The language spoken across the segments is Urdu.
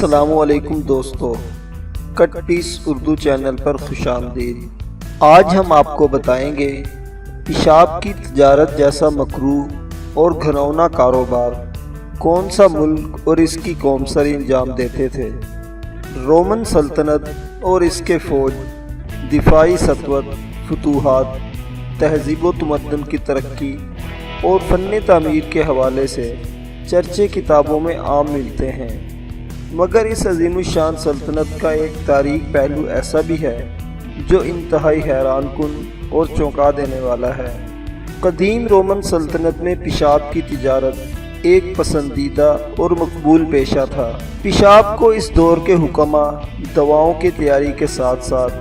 السلام علیکم دوستو، کٹ پیس اردو چینل پر خوش آمدید۔ آج ہم آپ کو بتائیں گے پیشاب کی تجارت جیسا مکروہ اور گھناؤنا کاروبار کون سا ملک اور اس کی قوم سر انجام دیتے تھے۔ رومن سلطنت اور اس کے فوج، دفاعی سطوت، فتوحات، تہذیب و تمدن کی ترقی اور فن تعمیر کے حوالے سے چرچے کتابوں میں عام ملتے ہیں، مگر اس عظیم الشان سلطنت کا ایک تاریخی پہلو ایسا بھی ہے جو انتہائی حیران کن اور چونکا دینے والا ہے۔ قدیم رومن سلطنت میں پیشاب کی تجارت ایک پسندیدہ اور مقبول پیشہ تھا۔ پیشاب کو اس دور کے حکماء دواؤں کی تیاری کے ساتھ ساتھ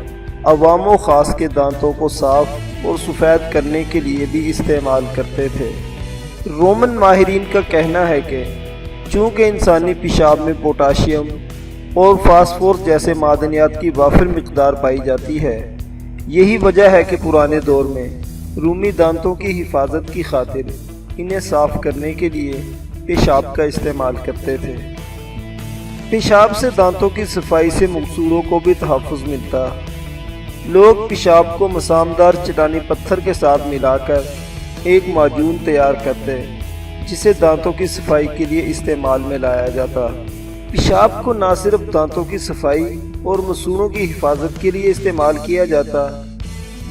عوام و خاص کے دانتوں کو صاف اور سفید کرنے کے لیے بھی استعمال کرتے تھے۔ رومن ماہرین کا کہنا ہے کہ چونکہ انسانی پیشاب میں پوٹاشیم اور فاسفورس جیسے معدنیات کی وافر مقدار پائی جاتی ہے، یہی وجہ ہے کہ پرانے دور میں رومی دانتوں کی حفاظت کی خاطر انہیں صاف کرنے کے لیے پیشاب کا استعمال کرتے تھے۔ پیشاب سے دانتوں کی صفائی سے مقصوروں کو بھی تحفظ ملتا۔ لوگ پیشاب کو مسامدار چٹانی پتھر کے ساتھ ملا کر ایک معجون تیار کرتے جسے دانتوں کی صفائی کے لیے استعمال میں لایا جاتا۔ پیشاب کو نہ صرف دانتوں کی صفائی اور مسوروں کی حفاظت کے لیے استعمال کیا جاتا،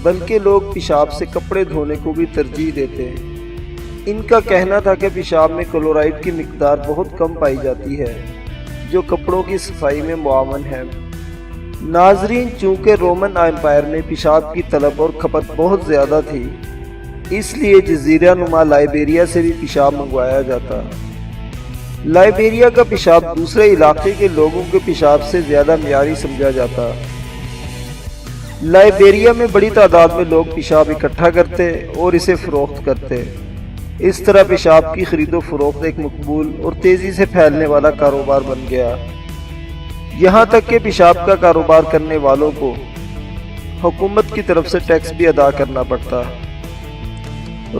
بلکہ لوگ پیشاب سے کپڑے دھونے کو بھی ترجیح دیتے۔ ان کا کہنا تھا کہ پیشاب میں کلورائڈ کی مقدار بہت کم پائی جاتی ہے، جو کپڑوں کی صفائی میں معاون ہے۔ ناظرین، چونکہ رومن امپائر میں پیشاب کی طلب اور کھپت بہت زیادہ تھی، اس لیے جزیرہ نما لائبیریا سے بھی پیشاب منگوایا جاتا۔ لائبیریا کا پیشاب دوسرے علاقے کے لوگوں کے پیشاب سے زیادہ معیاری سمجھا جاتا۔ لائبیریا میں بڑی تعداد میں لوگ پیشاب اکٹھا کرتے اور اسے فروخت کرتے۔ اس طرح پیشاب کی خرید و فروخت ایک مقبول اور تیزی سے پھیلنے والا کاروبار بن گیا، یہاں تک کہ پیشاب کا کاروبار کرنے والوں کو حکومت کی طرف سے ٹیکس بھی ادا کرنا پڑتا۔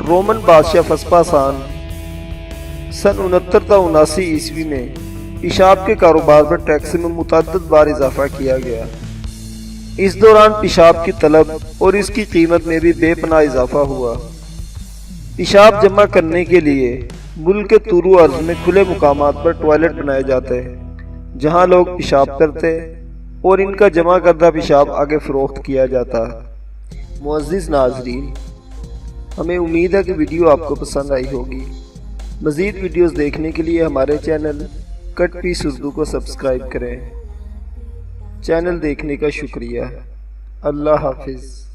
رومن بادشاہ وسپاسیان سن 69 تا 79 عیسوی میں پیشاب کے کاروبار پر ٹیکس میں متعدد بار اضافہ کیا گیا۔ اس دوران پیشاب کی طلب اور اس کی قیمت میں بھی بے پناہ اضافہ ہوا۔ پیشاب جمع کرنے کے لیے ملک کے طول و عرض میں کھلے مقامات پر ٹوائلٹ بنائے جاتے جہاں لوگ پیشاب کرتے اور ان کا جمع کردہ پیشاب آگے فروخت کیا جاتا۔ معزز ناظرین، ہمیں امید ہے کہ ویڈیو آپ کو پسند آئی ہوگی۔ مزید ویڈیوز دیکھنے کے لیے ہمارے چینل کٹ پیس اردو کو سبسکرائب کریں۔ چینل دیکھنے کا شکریہ۔ اللہ حافظ۔